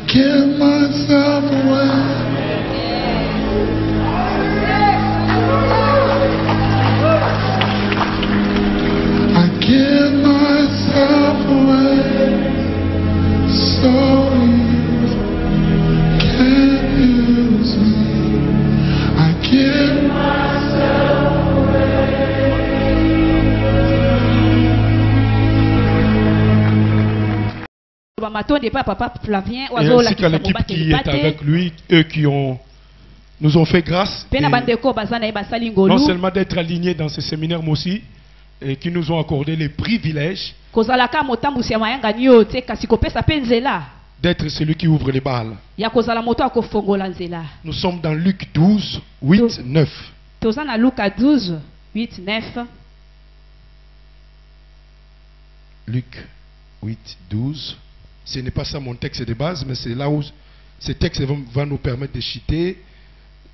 give myself away. I give myself away. So you can use me. I give myself away. Ainsi qu'à l'équipe qui est avec lui, eux qui nous ont fait grâce, non seulement d'être alignés dans ce séminaire, mais aussi et qui nous ont accordé les privilèges d'être celui qui ouvre les balles. Nous sommes dans Luc 12, 8, 9. Luc 8, 12. Ce n'est pas ça mon texte de base, mais c'est là où ce texte va nous permettre de citer.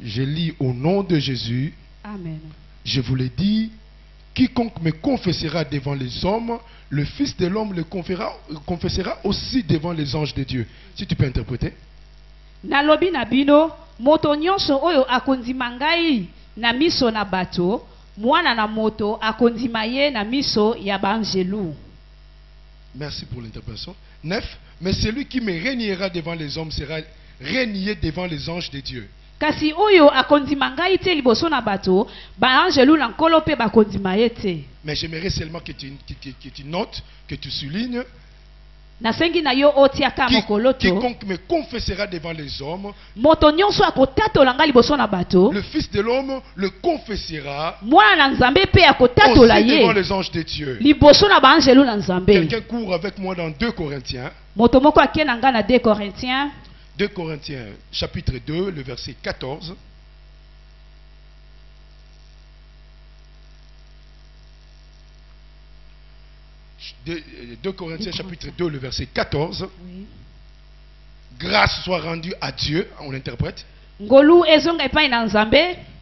Je lis au nom de Jésus. Amen. Je vous l'ai dit, quiconque me confessera devant les hommes, le Fils de l'homme le confessera aussi devant les anges de Dieu. Si tu peux interpréter. Nalobi na bino, moto nyonso oyo akondima ngai na miso na bato, mwana na moto akondima ye na miso ya banjelu. Merci pour l'interprétation. 9. Mais celui qui me régnera devant les hommes sera régné devant les anges de Dieu. Kasi oyo akondima ngai te liboso na bato, banjelu na nkolo pe bakondima ye te. Mais j'aimerais seulement que tu notes, que tu soulignes. Nasengi na yo otiaka mokoloto. Quiconque me confessera devant les hommes, moto nyonso akotatola ngai liboso na bato, le Fils de l'homme le confessera mwana na nzambe pe akotatola ye devant les anges de Dieu. Liboso na banjelu na nzambe. Quelqu'un court avec moi dans 2 Corinthiens. Moto moko akena nga na 2 Corinthiens. 2 Corinthiens chapitre 2, le verset 14. « 2 Corinthiens chapitre 2, le verset 14. Oui. Grâce soit rendue à Dieu, on interprète,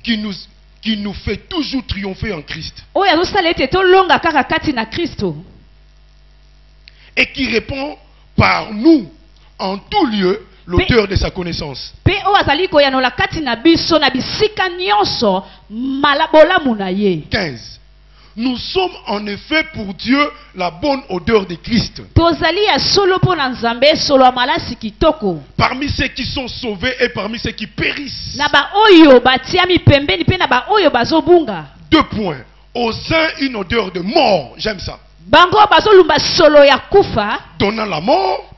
qui nous fait toujours triompher en Christ. Et qui répond par nous en tout lieu l'auteur de sa connaissance. 15. Nous sommes en effet pour Dieu la bonne odeur de Christ. Parmi ceux qui sont sauvés et parmi ceux qui périssent. 2 points. Aux uns une odeur de mort. J'aime ça. Donnant la mort.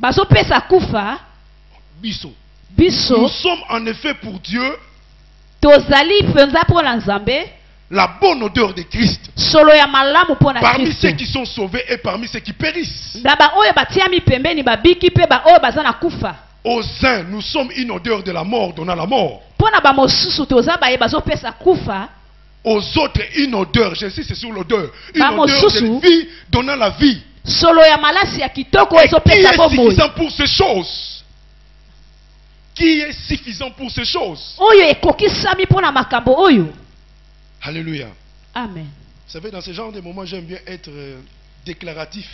Biso. Nous sommes en effet pour Dieu la bonne odeur de Christ. Parmi ceux qui sont sauvés et parmi ceux qui périssent. Aux uns, nous sommes une odeur de la mort donnant la mort. Aux autres, une odeur, j'insiste sur l'odeur, une odeur de vie donnant la vie. Et qui est suffisant pour ces choses? Qui est suffisant pour ces choses? Alléluia. Amen. Vous savez, dans ce genre de moments, j'aime bien être déclaratif.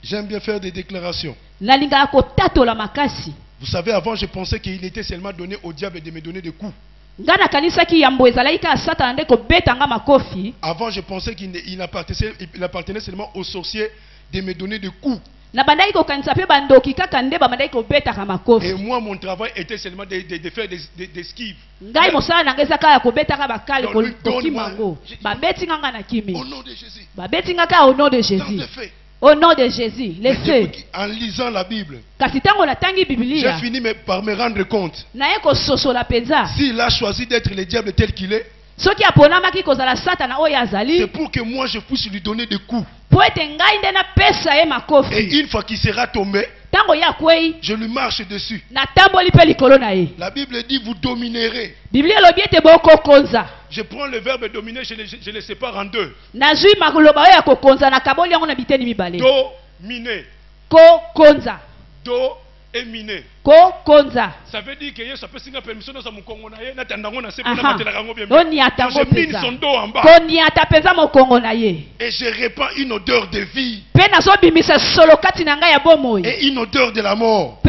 J'aime bien faire des déclarations. Vous savez, avant, je pensais qu'il était seulement donné au diable de me donner des coups. Avant, je pensais qu'il appartenait seulement aux sorciers de me donner des coups. Et moi, mon travail était seulement de faire des esquives. Au nom de Jésus. Au nom de Jésus. En lisant la Bible, j'ai fini par me rendre compte. S'il a choisi d'être le diable tel qu'il est, c'est pour que moi je puisse lui donner des coups. Et une fois qu'il sera tombé, je lui marche dessus. La Bible dit vous dominerez. Je prends le verbe dominer, je le sépare en 2. Dominer. Do est miné. Ça veut dire que Yesu peut signer permission dans son Congo na ye na tandango na se on je mine son dos en bas. Et je répands une odeur de vie. Et une odeur de la mort.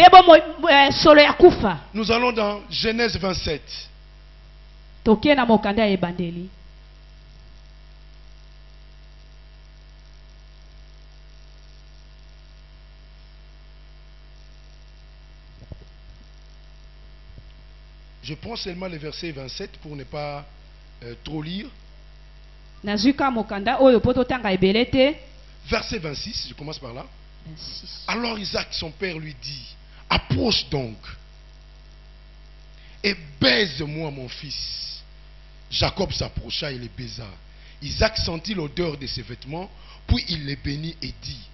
Nous allons dans Genèse 27. Je prends seulement le verset 27 pour ne pas trop lire. Verset 26, je commence par là. 26. Alors Isaac, son père, lui dit, approche donc et baise-moi mon fils. Jacob s'approcha et le baisa. Isaac sentit l'odeur de ses vêtements, puis il les bénit et dit,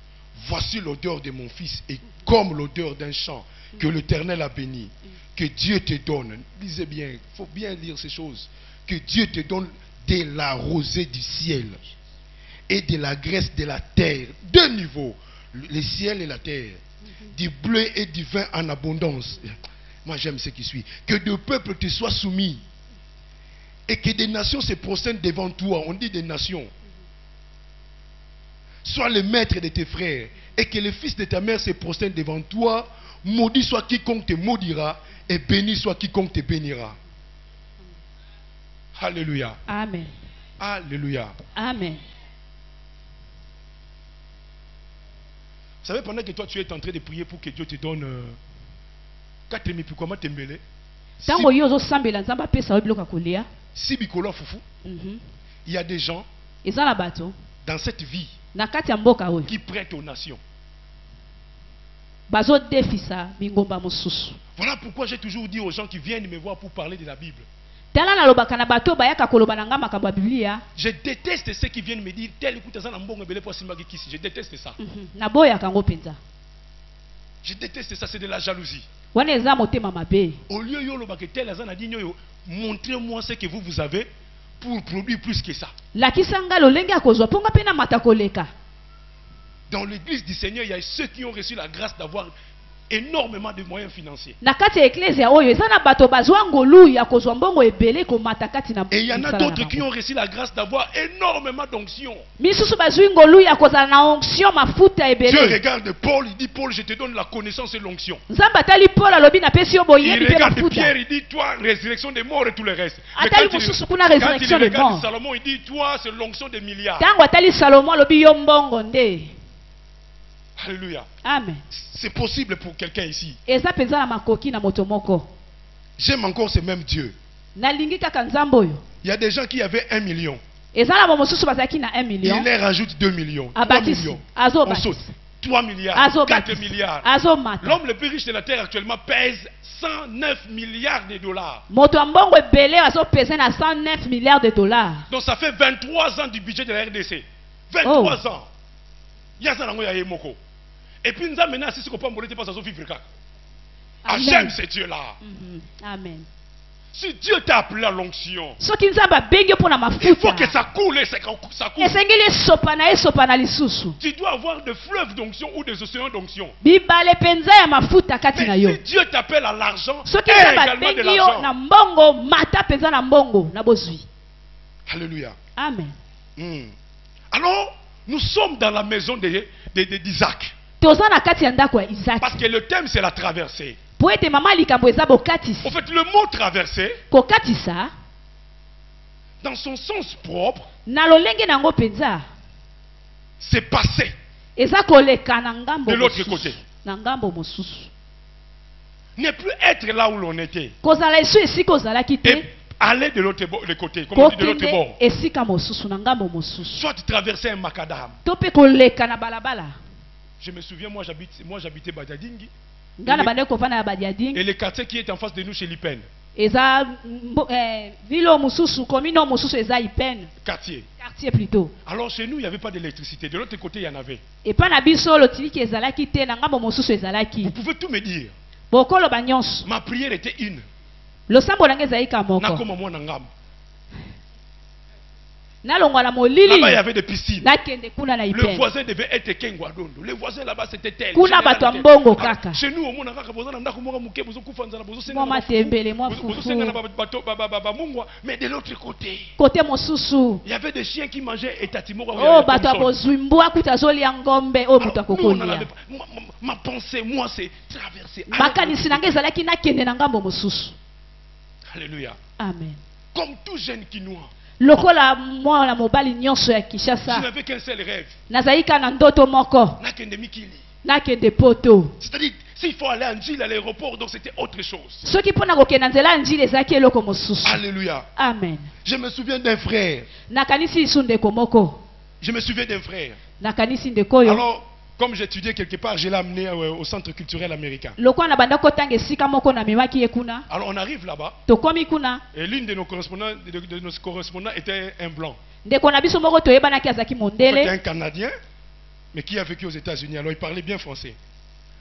voici l'odeur de mon fils et comme l'odeur d'un champ que l'Éternel a béni. Que Dieu te donne, lisez bien, il faut bien lire ces choses, que Dieu te donne de la rosée du ciel et de la graisse de la terre, deux niveaux, le ciel et la terre, du bleu et du vin en abondance. Moi j'aime ce qui suit. Que deux peuples te soient soumis et que des nations se prosternent devant toi. On dit des nations. Sois le maître de tes frères et que le fils de ta mère se prosterne devant toi. Maudit soit quiconque te maudira et béni soit quiconque te bénira. Alléluia. Amen. Alléluia. Amen. Vous savez, pendant que toi tu es en train de prier pour que Dieu te donne 4 000 puis comment t'embêler. Si bikolo foufou, il y a des gens dans cette vie qui prêtent aux nations. Voilà pourquoi j'ai toujours dit aux gens qui viennent me voir pour parler de la Bible. Je déteste ceux qui viennent me dire tel écoute ça. Je déteste ça. Je déteste ça, c'est de la jalousie. Au lieu de tel montrez-moi ce que vous avez pour produire plus que ça. Dans l'église du Seigneur, il y a ceux qui ont reçu la grâce d'avoir énormément de moyens financiers. Et il y en a d'autres qui ont reçu la grâce d'avoir énormément d'onction. Dieu regarde Paul, il dit Paul, je te donne la connaissance et l'onction. Il regarde Pierre, il dit toi, résurrection des morts et tout le reste. Mais quand il regarde Salomon, il dit toi, c'est l'onction des milliards. Alléluia. Amen. C'est possible pour quelqu'un ici. J'aime encore ce même Dieu. Il y a des gens qui avaient 1 million. Il leur rajoute 2 millions. 3 millions. On saute. 3 milliards. 4 milliards. L'homme le plus riche de la terre actuellement pèse 109 milliards de dollars. Donc ça fait 23 ans du budget de la RDC. 23 ans. Et puis nous avons maintenant assisté qu'on peut mourir pas sans vivre. J'aime ce Dieu-là. Amen. Si Dieu t'a appelé à l'onction, il faut que ça coule. Tu dois avoir des fleuves d'onction ou des océans d'onction. Mais si Dieu t'appelle à l'argent, également de l'argent. Alléluia. Amen. Alors, nous sommes dans la maison d'Isaac. Parce que le thème c'est la traversée. En fait, le mot traversée, dans son sens propre, c'est passer de l'autre côté. Ne plus être là où l'on était. Et aller de l'autre côté, comme on dit de l'autre bord. Soit traverser un macadam. Je me souviens, moi j'habitais Badiadingi. Et le quartier qui est en face de nous chez Lipen. Quartier plutôt. Alors chez nous il n'y avait pas d'électricité. De l'autre côté il y en avait. Vous pouvez tout me dire. Ma prière était une. Là-bas, il y avait des piscines. Le voisin devait être Kengwadondo. Le voisin là-bas, c'était tel. Chez nous, au monde, mais de l'autre côté, il y avait des chiens qui mangeaient et tatimora. Ma pensée, moi, c'est traverser. Alléluia. Amen. Comme tout jeune Kinois. Je n'avais qu'un seul rêve. C'est-à-dire, s'il faut aller en Gilles à l'aéroport, donc c'était autre chose. Alléluia. Amen. Je me souviens d'un frère. Alors, comme j'étudiais quelque part, je l'ai amené au centre culturel américain. Alors on arrive là-bas. Et l'une de nos correspondants était un blanc. C'était un Canadien, mais qui a vécu aux États-Unis. Alors il parlait bien français.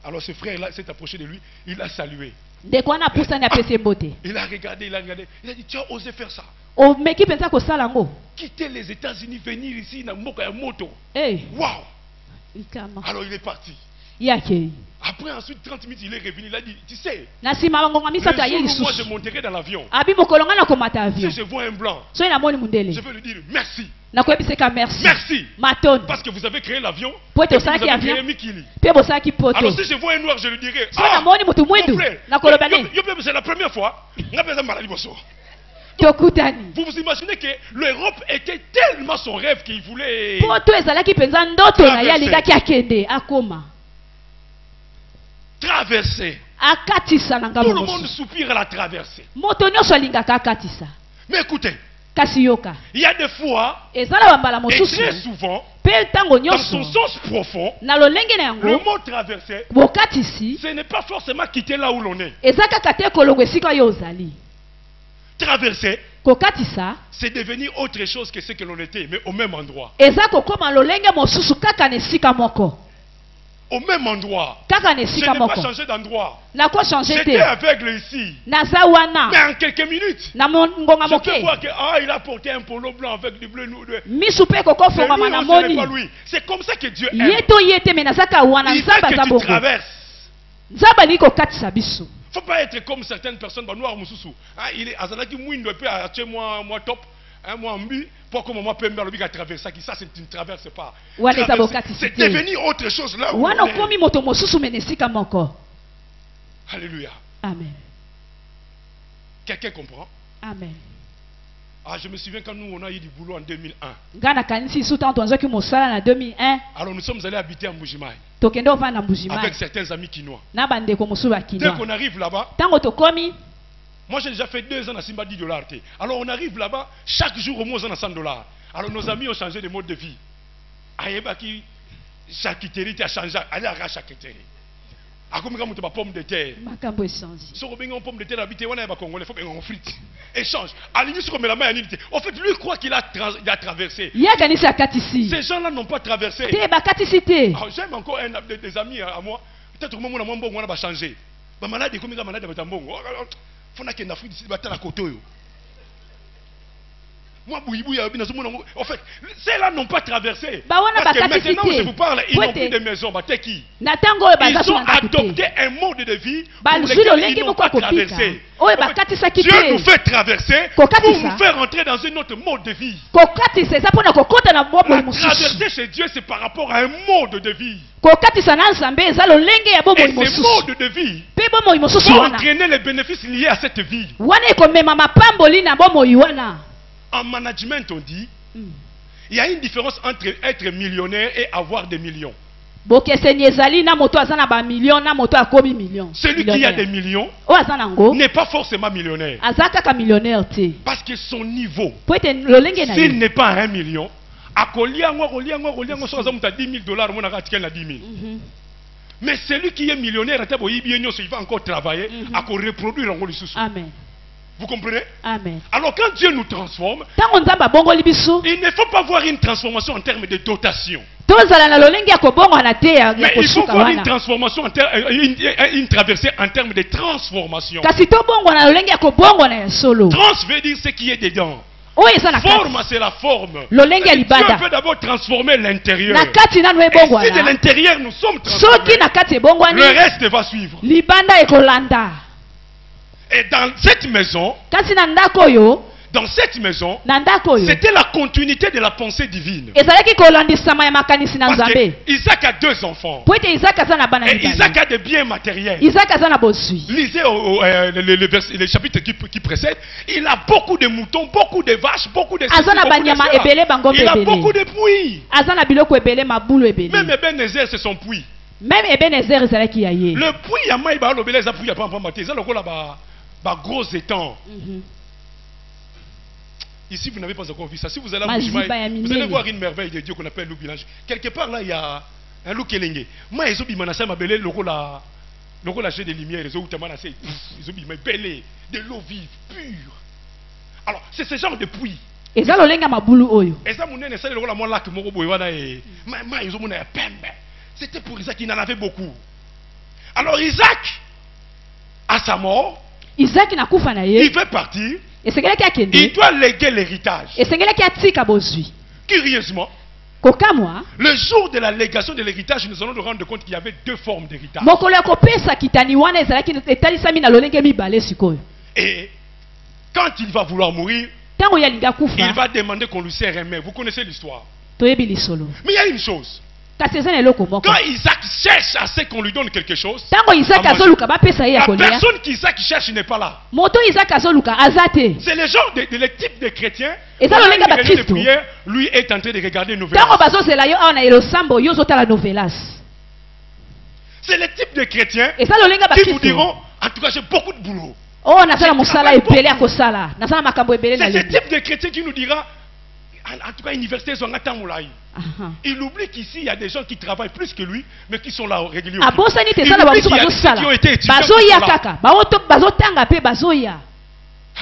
Alors ce frère-là s'est approché de lui, il l'a salué. Il a regardé, il a dit, tu as osé faire ça. Quitter les États-Unis, venir ici, dans moto. Waouh! Alors il est parti. Après ensuite 30 minutes il est revenu, il a dit, tu sais, le jour où moi je monterai dans l'avion, si je vois un blanc, je vais lui dire merci. Merci. Parce que vous avez créé l'avion, vous avez créé Mikili. Alors si je vois un noir, je lui dirai, ah, mon frère, c'est la première fois. Vous vous imaginez que l'Europe était tellement son rêve qu'il voulait traverser. Tout le monde soupire à la traversée. Mais écoutez, il y a des fois, et très souvent, dans son sens profond, le mot traverser, ce n'est pas forcément quitter là où l'on est. Traverser, c'est devenir autre chose que ce que l'on était, mais au même endroit. Au même endroit. Je n'ai pas changé d'endroit. J'étais aveugle ici. Mais en quelques minutes, je peux voir qu'il a porté un polo blanc avec du bleu. C'est pas lui. C'est comme ça que Dieu aime. Il veut que tu traverses. Il ne faut pas être comme certaines personnes, noir moussou. Il est azalaki mouindo et puis acheter moi top, moi ambi, pour que moi pembe le biga traverser ça c'est une traverse pas. C'est devenir autre chose là. Alléluia. Amen. Quelqu'un comprend? Amen. Ah, je me souviens quand nous on a eu du boulot en 2001. Alors nous sommes allés habiter à Mbujimaï avec certains amis quinois. Dès qu'on arrive là-bas, moi j'ai déjà fait 2 ans à Simba $10. Alors on arrive là-bas, chaque jour au moins on a $100. Alors nos amis ont changé de mode de vie. Ayebaki, charcuterie a changé, allez à la charcuterie. Comme une pomme de terre. Si on a une pomme de terre habitée, on a un Congolais, il faut qu'on frite. Échange. À l'inition, on met la main à l'unité. En fait, lui croit qu'il a traversé. Ces gens-là n'ont pas traversé. J'aime encore un des amis à moi. Peut-être que mon bon, on va changer. Ma malade est comme une malade de tambon. Il faut que la frite ici, il la côte. Moi, en fait, ceux-là n'ont pas traversé. Parce que maintenant où je vous parle, ils n'ont plus de maison. Ils ont adopté un mode de vie pour lequel ils n'ont pas traversé. Dieu nous fait traverser pour nous faire entrer dans un autre mode de vie. Traverser chez Dieu, c'est par rapport à un mode de vie. Et ce mode de vie va entraîner les bénéfices liés à cette vie. En management, on dit, il y a une différence entre être millionnaire et avoir des millions. Celui qui a des millions n'est pas forcément millionnaire. Parce que son niveau, s'il n'est pas à 1 million, mais celui qui est millionnaire, il va encore travailler, à reproduire encore les sous. Amen. Vous comprenez? Amen. Alors quand Dieu nous transforme, il ne faut pas voir une transformation en termes de dotation. Mais il faut voir une transformation une traversée en termes de transformation. Trans veut dire ce qui est dedans. Forme, c'est la forme. Dieu veut d'abord transformer l'intérieur. Et si de l'intérieur nous sommes transformés, le reste va suivre. Et dans cette maison, c'était la continuité de la pensée divine. Parce que Isaac a 2 enfants. Et Isaac a des biens matériels. Lisez le chapitre qui précède. Il a beaucoup de moutons, beaucoup de vaches, beaucoup de ceci, il a beaucoup de puits. Même Ebenezer, c'est son puits. Le puits, il y a gros étang. Ici, vous n'avez pas encore vu ça. Si vous allez à Moujimaï, vous allez voir une merveille de Dieu qu'on appelle loup bilange. Quelque part là, il y a un loup kelenge. Moi, ils ont dit que ma belle le jet de lumière, ils ont dit belé, de l'eau vive, pure. Alors, c'est ce genre de puits. Et ça, c'était pour Isaac, il en avait beaucoup. Alors, Isaac, à sa mort, il veut partir. Il doit léguer l'héritage. Curieusement, le jour de la légation de l'héritage, nous allons nous rendre compte qu'il y avait 2 formes d'héritage. Et quand il va vouloir mourir, il va demander qu'on lui serre un main. Vous connaissez l'histoire. Mais il y a une chose. Quand Isaac cherche à ce qu'on lui donne quelque chose, la personne qu'Isaac cherche n'est pas là. C'est le genre de type de chrétien. De prière, lui est en train de regarder une nouvelle. C'est le type de chrétien qui vous diront, en tout cas j'ai beaucoup de boulot. C'est ce type de chrétien qui nous dira, en tout cas, l'université sont en il oublie qu'ici, il y a des gens qui travaillent plus que lui, mais qui sont là régulièrement. Il oublie qu'il y a des gens qui ont été étudiants.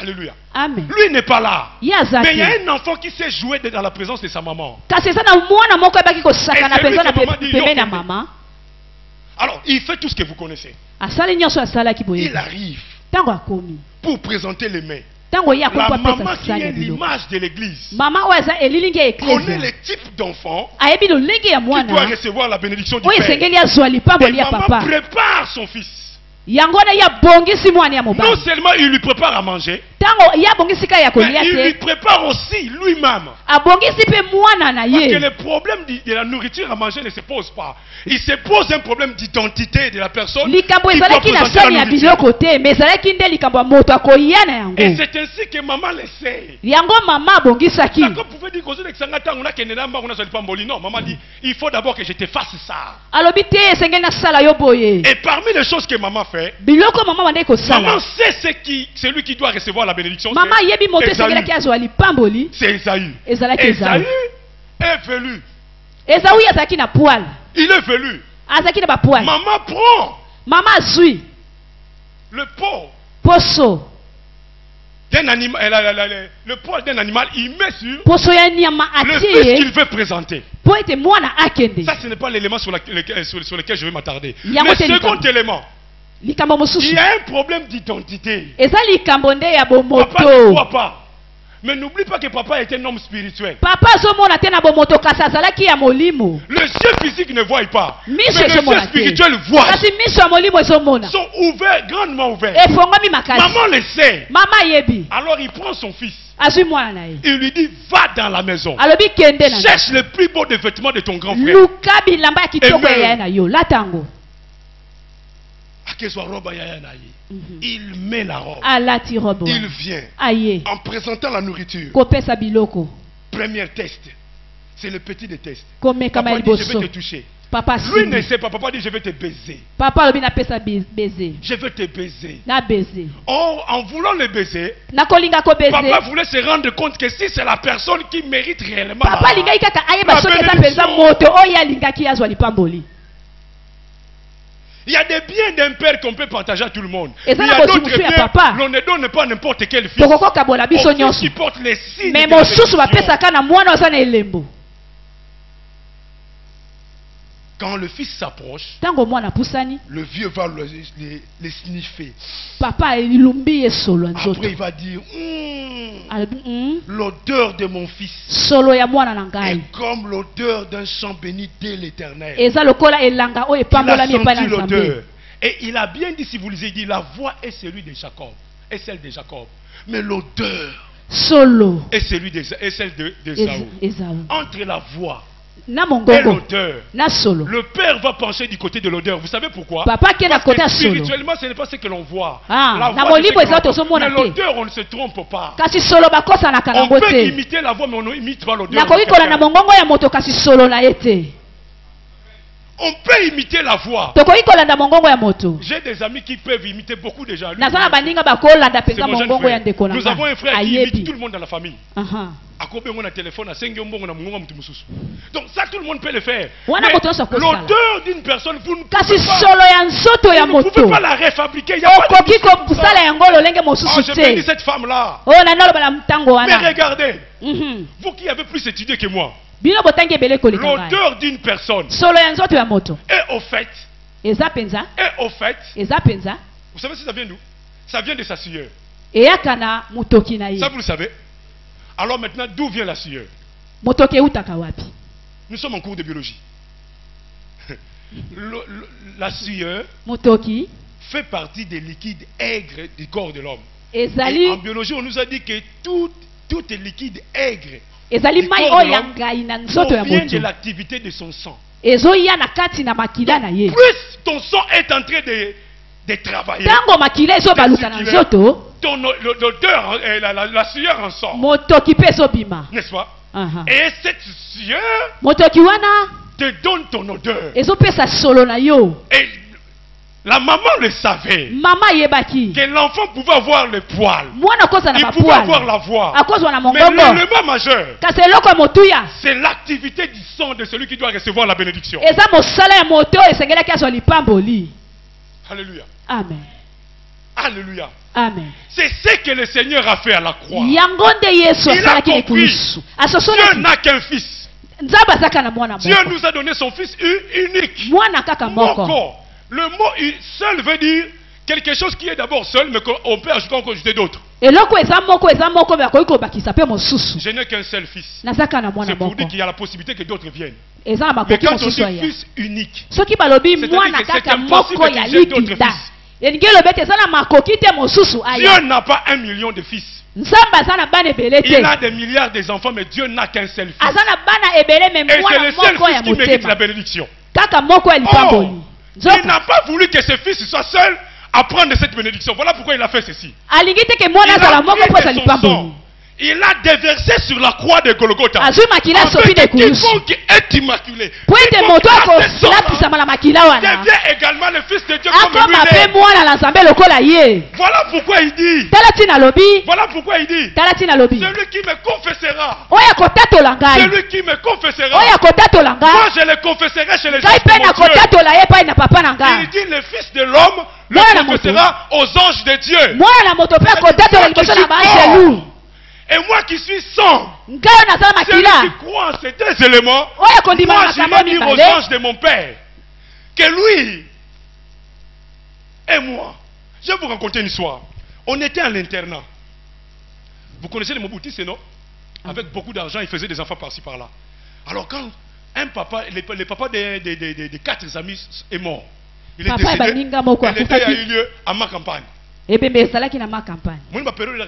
Alléluia. Amen. Lui n'est pas là. Mais il y a un enfant qui sait jouer dans la présence de sa maman. Alors, il fait tout ce que vous connaissez. Il arrive pour présenter les mains. La maman qui est l'image de l'église connaît le type d'enfant qui doit recevoir la bénédiction du Père. Et maman prépare son fils. Non seulement il lui prépare à manger, mais il lui prépare aussi lui-même. Parce que le problème de la nourriture à manger ne se pose pas. Il se pose un problème d'identité de la personne qui doit présenter la nourriture. Et c'est ainsi que maman le sait. D'accord, vous pouvez dire que non, maman dit, il faut d'abord que je te fasse ça. Et parmi les choses que maman fait, maman sait celui qui doit recevoir la bénédiction. C'est Esaü. Esaü est velu. Il est velu. Maman prend le pot d'un animal, le poids d'un animal, il met sur le fils qu'il veut présenter. Ça, ce n'est pas l'élément sur lequel je vais m'attarder. Le second élément, il y a un problème d'identité. Papa ne voit pas. Mais n'oublie pas que papa est un homme spirituel. Le yeux physique ne voit pas. Mais le yeux spirituel voit. Ils sont ouverts, grandement ouverts. Maman le sait. Alors il prend son fils. Il lui dit, va dans la maison. Cherche le plus beau des vêtements de ton grand frère. Il met la robe. Il vient en présentant la nourriture. Premier test. C'est le petit des tests. Papa dit, je vais te toucher. Lui ne sait pas. Papa dit, je vais te baiser. Je vais te baiser. Or, en voulant le baiser, papa voulait se rendre compte que si c'est la personne qui mérite réellement la bénédiction. Il y a des biens d'un père qu'on peut partager à tout le monde. Mais il y a d'autres biens, l'on ne donne pas n'importe quel fils. Au fils qui porte les signes de la bénédiction. Quand le fils s'approche, le vieux va les sniffer. Après, il va dire, l'odeur de mon fils est comme l'odeur d'un champ béni de l'Éternel. Il a senti l'odeur. Et il a bien dit, si vous lisez, il dit, la voix est celle de Jacob. Est celle de Jacob. Mais l'odeur est celle d'Ésaü. Entre la voix et l'odeur, le père va pencher du côté de l'odeur. Vous savez pourquoi? Parce que spirituellement, ce n'est pas ce que l'on voit. La voix, mais l'odeur, on ne se trompe pas. On peut imiter la voix, mais on n'imite pas l'odeur. On peut imiter la voix. J'ai des amis qui peuvent imiter beaucoup déjà. Nous avons un frère qui imite tout le monde dans la famille. Donc ça, tout le monde peut le faire. L'odeur d'une personne, vous ne pouvez pas la réfabriquer. Il y a pas de je bénis cette femme-là. Mais regardez, vous qui avez plus étudié que moi, l'odeur d'une personne est au fait. Vous savez si ça vient d'où? Ça vient de sa sueur. Ça vous le savez? Alors maintenant, d'où vient la sueur? Nous sommes en cours de biologie. La sueur fait partie des liquides aigres du corps de l'homme. En biologie, on nous a dit que tout est liquide aigre provient de l'activité de son sang. Plus ton sang est en train de travailler, l'odeur, la sueur en sort. N'est-ce pas? Et cette sueur te donne ton odeur. Et la maman le savait. Que l'enfant pouvait avoir le poil. Il pouvait avoir la voix. Mais l'élément majeur, c'est l'activité du sang de celui qui doit recevoir la bénédiction. Alléluia. Amen. Alléluia. Amen. C'est ce que le Seigneur a fait à la croix. Il a compris. Dieu n'a qu'un fils. Dieu nous a donné son fils unique. Le mot seul veut dire quelque chose qui est d'abord seul, mais qu'on peut ajouter d'autres. Je n'ai qu'un seul fils. C'est pour dire qu'il y a la possibilité que d'autres viennent. Mais quand on dit fils unique, c'est-à-dire que c'est impossible que j'ai d'autres fils. Dieu n'a pas 1 million de fils. Il a des milliards d'enfants, mais Dieu n'a qu'un seul fils. Et c'est le seul fils qui mérite la bénédiction. Il n'a pas voulu que ce fils soit seul à prendre cette bénédiction. Voilà pourquoi il a fait ceci. Il a déversé sur la croix de Golgotha. Avec quiconque est immaculé. Devient également le fils de Dieu comme lui. Voilà pourquoi il dit. Voilà pourquoi il dit. Celui qui me confessera. Celui qui me confessera. Moi je le confesserai chez les anges de Dieu. Il dit le fils de l'homme le confessera aux anges de Dieu. Et moi qui suis sans, celui qui croit en ces deux éléments, moi je vais dire aux anges de mon Père que lui et moi, je vais vous raconter une histoire. On était à l'internat. Vous connaissez les Mobutistes, non? Avec beaucoup d'argent, il faisait des enfants par-ci par-là. Alors quand un papa, le papa des 4 amis est mort, il est décédé, et l'été a eu lieu à ma campagne. Moi, ma période de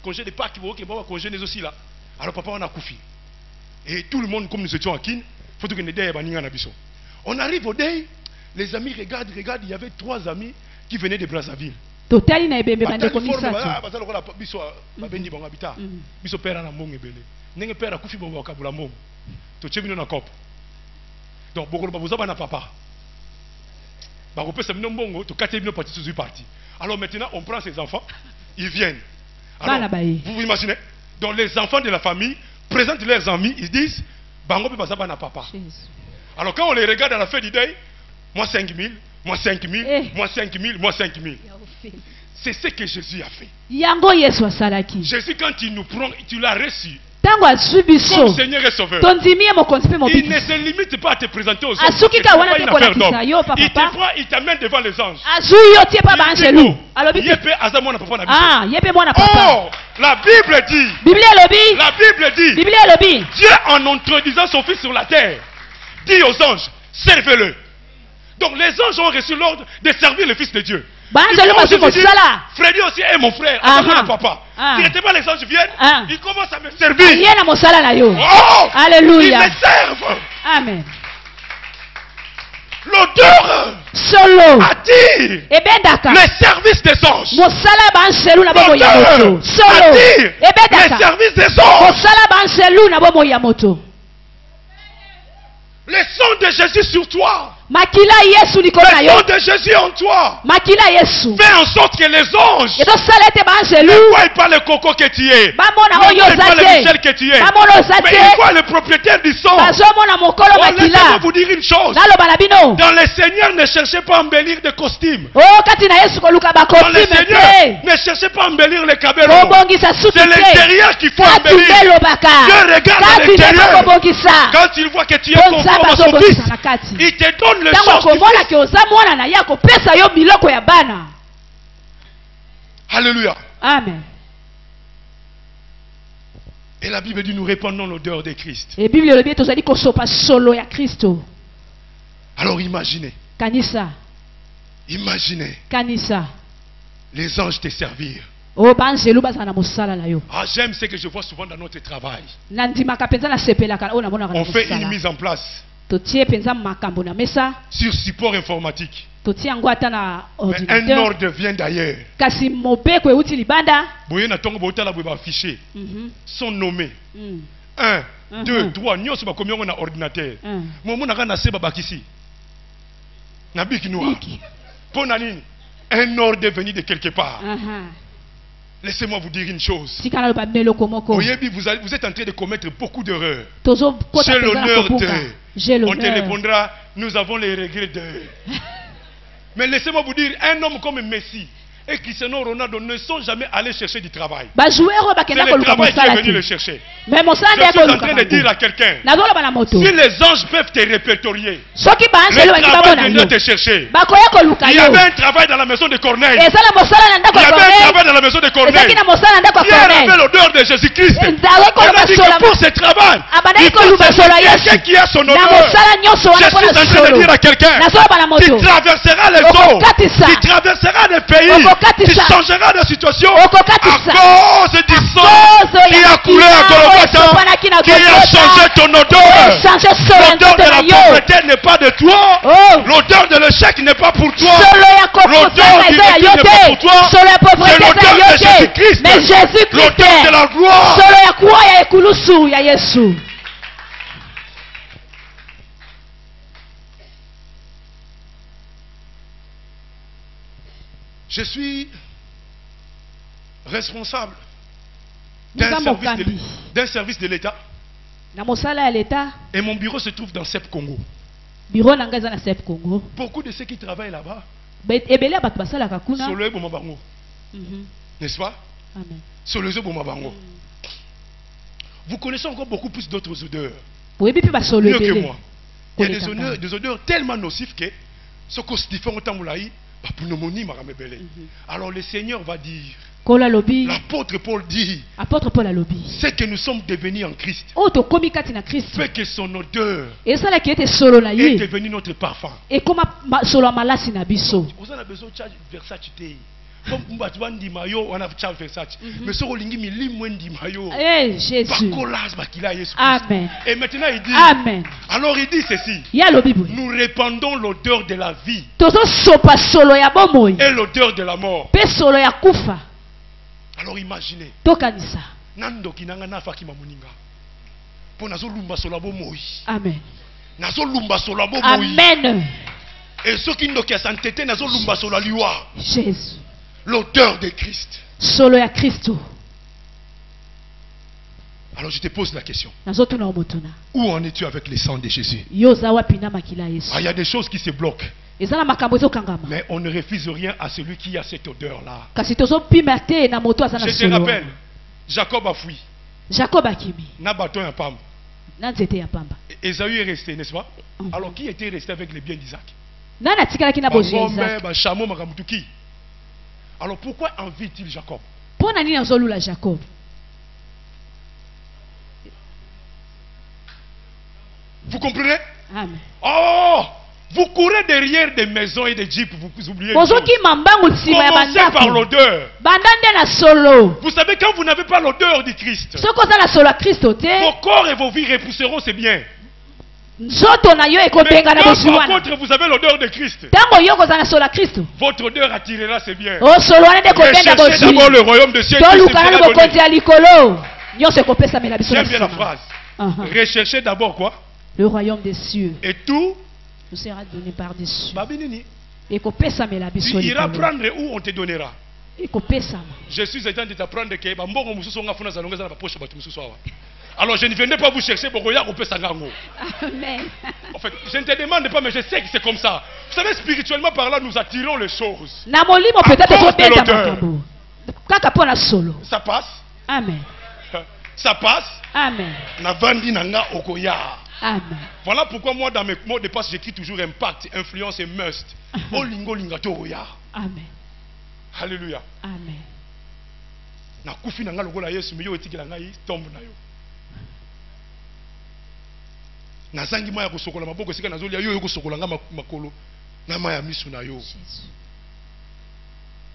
congé de Pâques, congé aussi là. Alors papa on a koufi. Et tout le monde, comme nous étions à Kin, faut que nous ayons. On arrive au day, les amis regardent, il y avait 3 amis qui venaient de Brazzaville. Donc papa. Alors maintenant, on prend ces enfants, ils viennent. Alors, vous vous imaginez? Donc les enfants de la famille présentent leurs amis, ils disent, papa. Alors quand on les regarde à la fin du deuil, moi 5 000, moi 5 000, moi 5 000, moi 5 000. C'est ce que Jésus a fait. Jésus, quand il nous prend, tu l'as reçu. comme Seigneur et Sauveur, il ne se limite pas à te présenter aux hommes. Il te prend, il t'amène devant les anges. Oh, la Bible dit, Dieu en introduisant son Fils sur la terre, dit aux anges, servez-le. Donc les anges ont reçu l'ordre de servir le Fils de Dieu. Freddy aussi est mon frère, mon papa. Directement les anges viennent, ils commencent à me servir. Oh, alléluia. Ils me servent. Amen. L'odeur attire le service des anges. L'odeur attire le service des anges. Le sang de Jésus sur toi. Le sang de Jésus en toi. Fais en sorte que les anges ne voient pas le coco que tu es, ne voient pas le Michel que tu es, mais ils voient le propriétaire du sang. Laissez-moi vous dire une chose. Dans le Seigneur, ne cherchez pas à embellir de costumes. Dans le Seigneur, ne cherchez pas à embellir les caméras. C'est l'intérieur qu'il faut embellir. Dieu regarde à l'intérieur. Quand il voit que tu es conforme à son Fils, il te donne le choses du Fils. Alléluia. Amen. Et la Bible dit nous répandons l'odeur de Christ. Alors imaginez. Imaginez. Les anges te servir. Ah, j'aime ce que je vois souvent dans notre travail. On fait une mise en place sur support informatique. Mais un ordre vient d'ailleurs. Sont nommés 1, 2, 3. Nous sommes combien on a ordinateur. Un ordre est venu de quelque part. Laissez-moi vous dire une chose. Vous êtes en train de commettre beaucoup d'erreurs. J'ai l'honneur de. On te répondra, nous avons les regrets de. Mais laissez-moi vous dire, un homme comme Messi et Cristiano Ronaldo ne sont jamais allés chercher du travail. C'est le travail qui est venu le chercher. Je suis en train de dire à quelqu'un, si les anges peuvent te répertorier, le travail vient te chercher. Il y avait un travail dans la maison de Corneille. Il y avait un travail dans la maison de Corneille. Pierre avait l'odeur de Jésus-Christ. On a dit que pour ce travail, il faut quelqu'un qui a son odeur. Je suis en train de dire à quelqu'un, tu traverseras les eaux, tu traverseras les pays, tu changeras de situation à cause du sang qui a coulé à Golgotha, qui a changé ton odeur. L'odeur de la pauvreté n'est pas de toi. L'odeur de l'échec n'est pas pour toi. L'odeur du vécu n'est pas pour toi. C'est l'odeur de Jésus-Christ. L'odeur de la gloire. Je suis responsable d'un service de l'État. Et mon bureau se trouve dans CEP Congo. Beaucoup de ceux qui travaillent là-bas, sur le Bomabango. N'est-ce pas? Sur le Bomabango. Vous connaissez encore beaucoup plus d'autres odeurs. Mieux que moi. Il y a des odeurs tellement nocives que ce qu'on se diffère autant moulaï. Alors le Seigneur va dire, l'apôtre Paul dit, c'est que nous sommes devenus en Christ, fait que son odeur est devenue notre parfum. Vous avez besoin de Versace. Amen. Et maintenant il dit, alors il dit ceci, nous répandons l'odeur de la vie et l'odeur de la mort. Alors imaginez, Amen. Et ceux qui n'ont qu'à s'entêter, Jésus. L'odeur de Christ. Solo ya Christo. Alors je te pose la question. Où en es-tu avec le sang de Jésus? Il y a des choses qui se bloquent. Mais on ne refuse rien à celui qui a cette odeur-là. Je te rappelle, Jacob a fui. Jacob akimi. Na bateau ya pamba. Na nzete ya pamba. Esaü est resté, n'est-ce pas? Alors qui était resté avec les biens d'Isaac? Nana tikalaki na bozo Isaac. Ba chameau makamutuki. Alors pourquoi envie-t-il Jacob? Pona nini azolula Jacob? Vous comprenez? Amen. Oh! Vous courez derrière des maisons et des jeeps, vous oubliez. Commencez par l'odeur. Vous savez, quand vous n'avez pas l'odeur du Christ, vos corps et vos vies repousseront ces biens. Mais quand vous avez l'odeur de Christ, votre odeur attirera ces biens. Recherchez d'abord le royaume de ciel. J'aime bien la phrase. Recherchez d'abord quoi? Le royaume des cieux. Et tout nous sera donné par-dessus. Tu iras prendre où on te donnera. Je suis en train de t'apprendre que alors je ne venais pas vous chercher pour Amen. En fait, je ne te demande pas, mais je sais que c'est comme ça. Vous savez, spirituellement parlant, nous attirons les choses. Ça passe. Amen. Ça passe. Amen. Amen. Voilà pourquoi moi dans mes mots de passe j'écris toujours impact, influence et must. Olingo lingatoya. Amen. Alléluia. Amen. Na kufi nanga lokola Yesu miyo etikela ngai tombe na yo. Na zangi maya kosokola maboko sika nazolia yo kosokola nga makolo na maya misu na yo.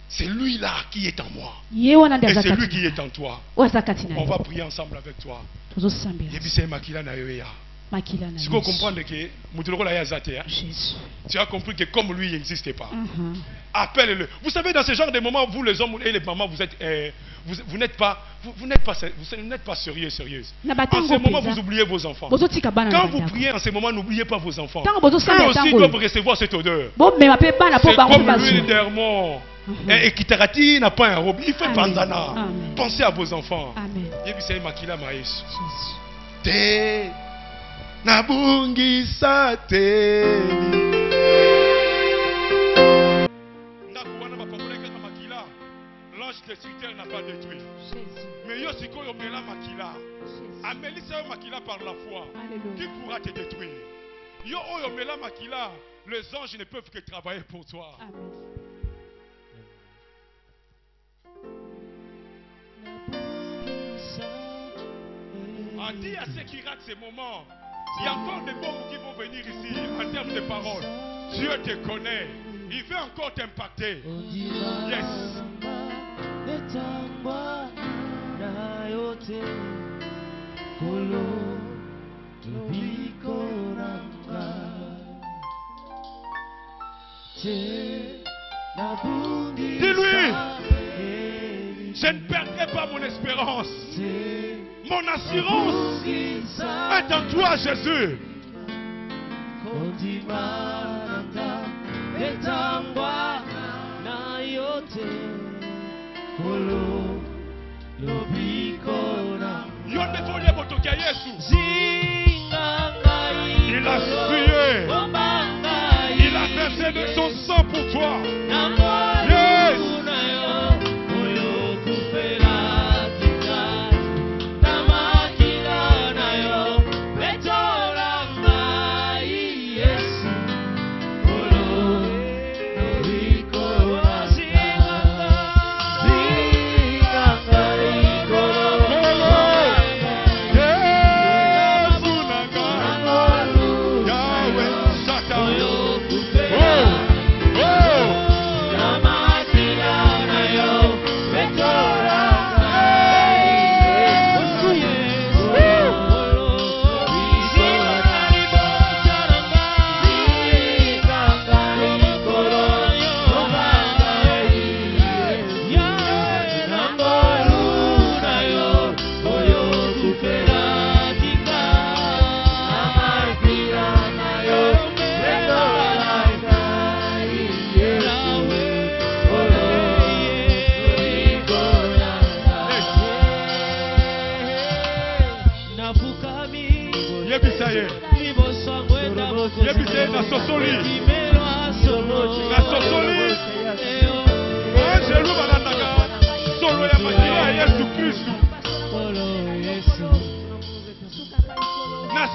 C'est lui là qui est en moi. Et c'est lui qui est en toi. On va prier ensemble avec toi. Yebise makila na yo ya. Si vous comprenez que tu as compris que comme lui il n'existait pas. Appelle-le. Vous savez, dans ce genre de moments, vous les hommes et les mamans, vous n'êtes pas sérieuses. En ce moment, vous oubliez vos enfants. Quand vous priez en ce moment, n'oubliez pas vos enfants. Eux aussi doivent recevoir cette odeur. C'est comme l'huile d'Hermon. Et Kitarati n'a pas un robe. Il fait bandana. Pensez à vos enfants. Nabungisa teli l'ange destructeur n'a pas détruit. Mais yo siko yo mela makila. Amelisa yo makila par la foi. Qui pourra te détruire? Yo yo mela makila, les anges ne peuvent que travailler pour toi. On dit à ceux qui ratent ces moments, il y a encore des bombes qui vont venir ici en termes de paroles. Dieu te connaît. Il veut encore t'impacter. Yes. Dis-lui, je ne perdrai pas mon espérance. Mon assurance est en toi, Jésus. Il a sué. Il a versé de son sang pour toi. Yes.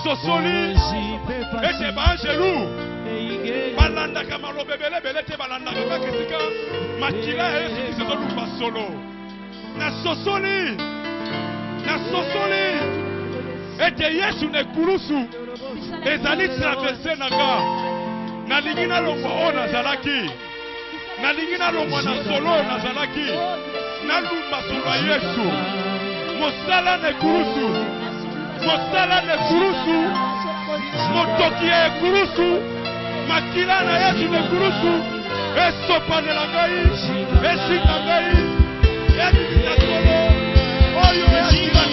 sosoli ete baangelou balandaka maloba ebele ebele te balandaka kaka esika makila ya yesu kristo ezoluka solo nasosoli ete yesu na ekulusu ezali traverse na nga nalingi nalongwa oyo nazalaki nalingi nalongwa na solo oyo nazalaki nalumba solo ya yesu mosala na ekulusu motoki ya ekulusu makila na yesu na ekulusu esopanela ngai esinga ngai edimi na solo oyo yasinga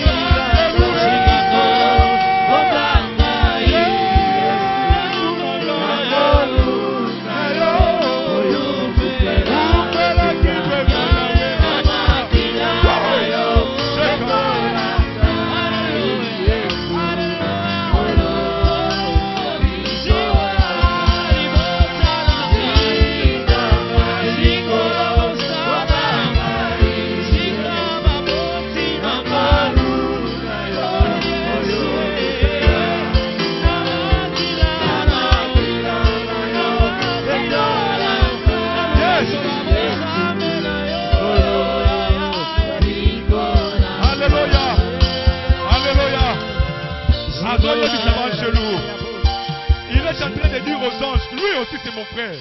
Il est en train de dire aux anges, lui aussi c'est mon frère.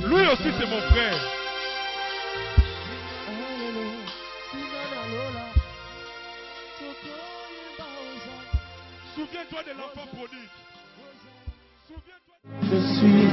Lui aussi c'est mon frère. Souviens-toi de l'enfant prodigue. Souviens-toi.